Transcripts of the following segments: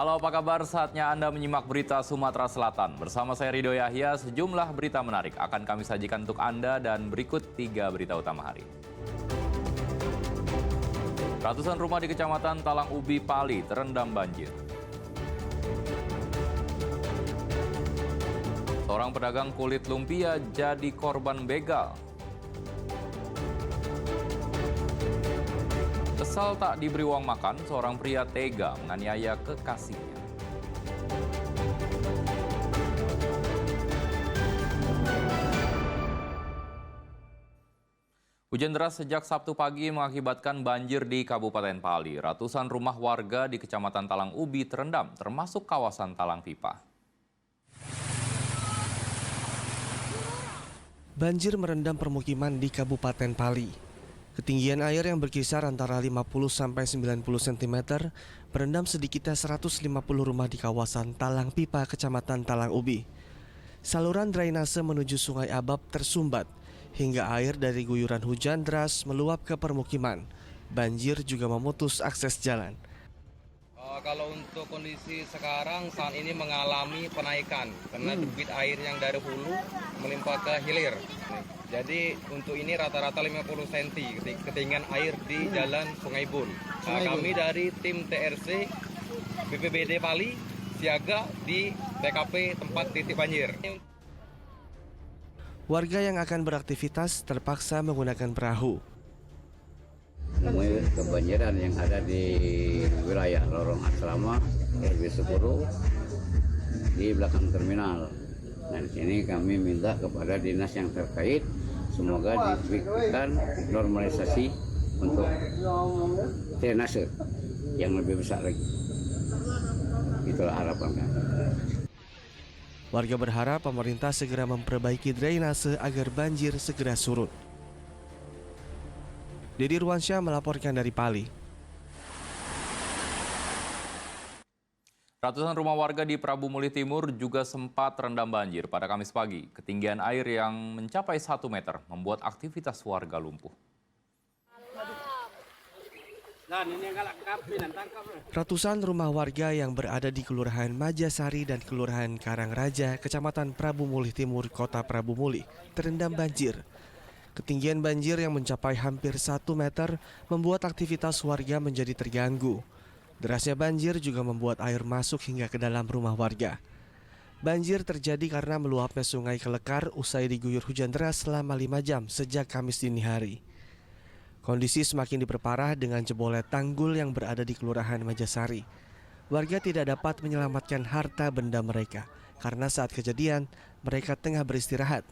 Halo, apa kabar? Saatnya Anda menyimak berita Sumatera Selatan. Bersama saya Ridho Yahya, sejumlah berita menarik akan kami sajikan untuk Anda dan berikut 3 berita utama hari ini. Ratusan rumah di Kecamatan Talang Ubi, Pali terendam banjir. Seorang pedagang kulit lumpia jadi korban begal. Kesal tak diberi uang makan, seorang pria tega menganiaya kekasihnya. Hujan deras sejak Sabtu pagi mengakibatkan banjir di Kabupaten Pali. Ratusan rumah warga di Kecamatan Talang Ubi terendam, termasuk kawasan Talang Pipa. Banjir merendam permukiman di Kabupaten Pali. Ketinggian air yang berkisar antara 50 sampai 90 cm berendam sedikitnya 150 rumah di kawasan Talang Pipa, Kecamatan Talang Ubi. Saluran drainase menuju Sungai Abab tersumbat hingga air dari guyuran hujan deras meluap ke permukiman. Banjir juga memutus akses jalan. Kalau untuk kondisi sekarang saat ini mengalami penaikan karena debit air yang dari hulu melimpah ke hilir. Jadi untuk ini rata-rata 50 cm ketinggian air di jalan Sungai Bun. Kami dari tim TRC BPBD Pali siaga di TKP tempat titik banjir. Warga yang akan beraktivitas terpaksa menggunakan perahu. Kebanjiran yang ada di wilayah lorong asrama RW 10 di belakang terminal. Nah, di sini kami minta kepada dinas yang terkait semoga diberikan normalisasi untuk drainase yang lebih besar lagi. Itulah harapan kami. Warga berharap pemerintah segera memperbaiki drainase agar banjir segera surut. Dedi Ruansyah melaporkan dari Pali. Ratusan rumah warga di Prabu Muli Timur juga sempat terendam banjir pada Kamis pagi. Ketinggian air yang mencapai 1 meter membuat aktivitas warga lumpuh. Ratusan rumah warga yang berada di Kelurahan Majasari dan Kelurahan Karangraja, Kecamatan Prabu Muli Timur, Kota Prabu Muli, terendam banjir. Ketinggian banjir yang mencapai hampir 1 meter membuat aktivitas warga menjadi terganggu. Derasnya banjir juga membuat air masuk hingga ke dalam rumah warga. Banjir terjadi karena meluapnya sungai Kelekar usai diguyur hujan deras selama 5 jam sejak Kamis dini hari. Kondisi semakin diperparah dengan jebolnya tanggul yang berada di Kelurahan Majasari. Warga tidak dapat menyelamatkan harta benda mereka karena saat kejadian mereka tengah beristirahat.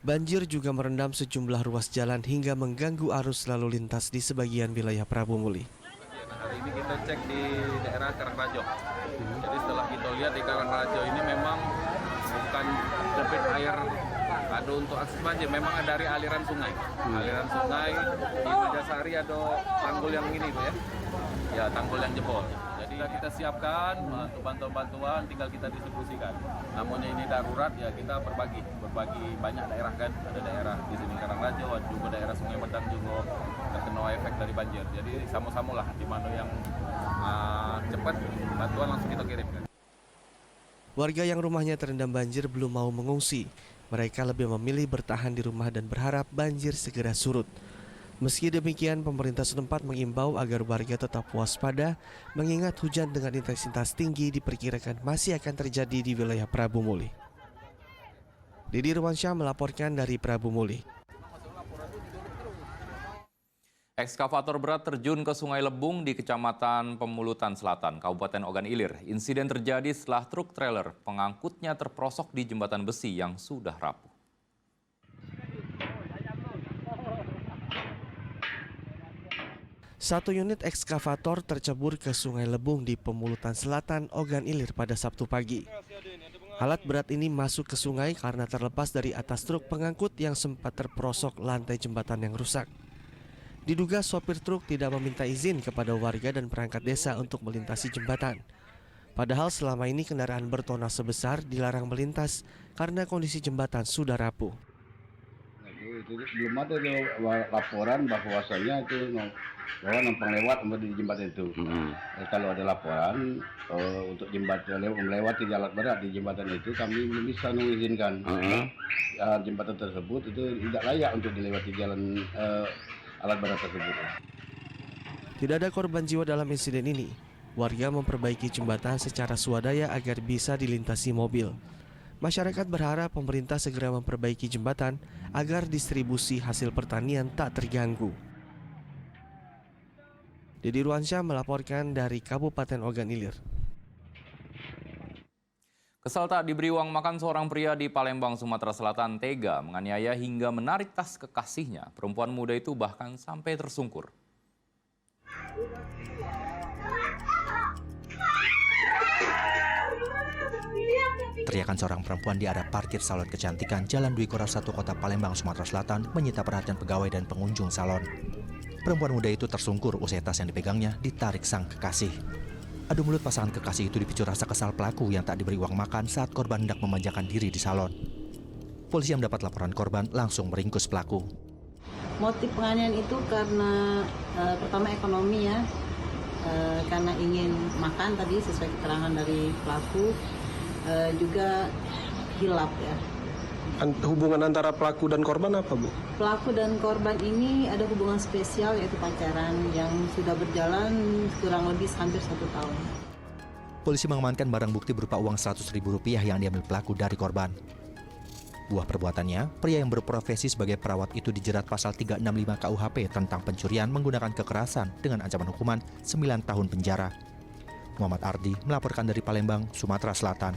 Banjir juga merendam sejumlah ruas jalan hingga mengganggu arus lalu lintas di sebagian wilayah Prabu Muli. Hari ini kita cek di daerah Karangrajo. Jadi setelah kita lihat di Karangrajo ini memang bukan debit air ada untuk akses banjir, memang ada dari aliran sungai. Aliran sungai di Majasari ada tanggul yang ini Bu ya. Ya, tanggul yang jebol. Jadi kita siapkan untuk bantuan-bantuan, tinggal kita distribusikan. Namun ini darurat ya kita berbagi banyak daerah kan. Ada daerah di sini Karangrajo, ada juga daerah Sungai Medang juga terkena efek dari banjir. Jadi sama-sama lah di mana yang cepat bantuan langsung kita kirimkan. Warga yang rumahnya terendam banjir belum mau mengungsi. Mereka lebih memilih bertahan di rumah dan berharap banjir segera surut. Meski demikian, pemerintah setempat mengimbau agar warga tetap waspada mengingat hujan dengan intensitas tinggi diperkirakan masih akan terjadi di wilayah Prabu Muli. Dedi Ruansyah melaporkan dari Prabu Muli. Ekskavator berat terjun ke Sungai Lebung di Kecamatan Pemulutan Selatan, Kabupaten Ogan Ilir. Insiden terjadi setelah truk trailer pengangkutnya terperosok di jembatan besi yang sudah rapuh. Satu unit ekskavator tercebur ke Sungai Lebung di Pemulutan Selatan, Ogan Ilir pada Sabtu pagi. Alat berat ini masuk ke sungai karena terlepas dari atas truk pengangkut yang sempat terperosok lantai jembatan yang rusak. Diduga sopir truk tidak meminta izin kepada warga dan perangkat desa untuk melintasi jembatan. Padahal selama ini kendaraan bertona sebesar dilarang melintas karena kondisi jembatan sudah rapuh. itu belum ada tuh laporan bahwasanya itu bahwa numpang lewat di jembatan itu. Kalau ada laporan untuk jembatan melewati alat berat di jembatan itu, kami belum bisa mengizinkan. Jembatan tersebut itu tidak layak untuk dilewati jalan alat berat tersebut. Tidak ada korban jiwa dalam insiden ini. Warga memperbaiki jembatan secara swadaya agar bisa dilintasi mobil. Masyarakat berharap pemerintah segera memperbaiki jembatan agar distribusi hasil pertanian tak terganggu. Dedi Ruansyah melaporkan dari Kabupaten Ogan Ilir. Kesal tak diberi uang makan, seorang pria di Palembang, Sumatera Selatan tega menganiaya hingga menarik tas kekasihnya. Perempuan muda itu bahkan sampai tersungkur. Teriakan seorang perempuan di area parkir salon kecantikan Jalan Dwi Koral 1 Kota Palembang, Sumatera Selatan menyita perhatian pegawai dan pengunjung salon. Perempuan muda itu tersungkur usai tas yang dipegangnya ditarik sang kekasih. Adu mulut pasangan kekasih itu dipicu rasa kesal pelaku yang tak diberi uang makan saat korban hendak memanjakan diri di salon. Polisi yang mendapat laporan korban langsung meringkus pelaku. Motif penganiayaan itu karena pertama ekonomi ya, karena ingin makan tadi sesuai keterangan dari pelaku. Juga hilap ya. Hubungan antara pelaku dan korban apa, Bu? Pelaku dan korban ini ada hubungan spesial yaitu pacaran yang sudah berjalan kurang lebih hampir 1 tahun. Polisi mengamankan barang bukti berupa uang Rp100.000 yang diambil pelaku dari korban. Buah perbuatannya, pria yang berprofesi sebagai perawat itu dijerat pasal 365 KUHP tentang pencurian menggunakan kekerasan dengan ancaman hukuman 9 tahun penjara. Muhammad Ardi melaporkan dari Palembang, Sumatera Selatan.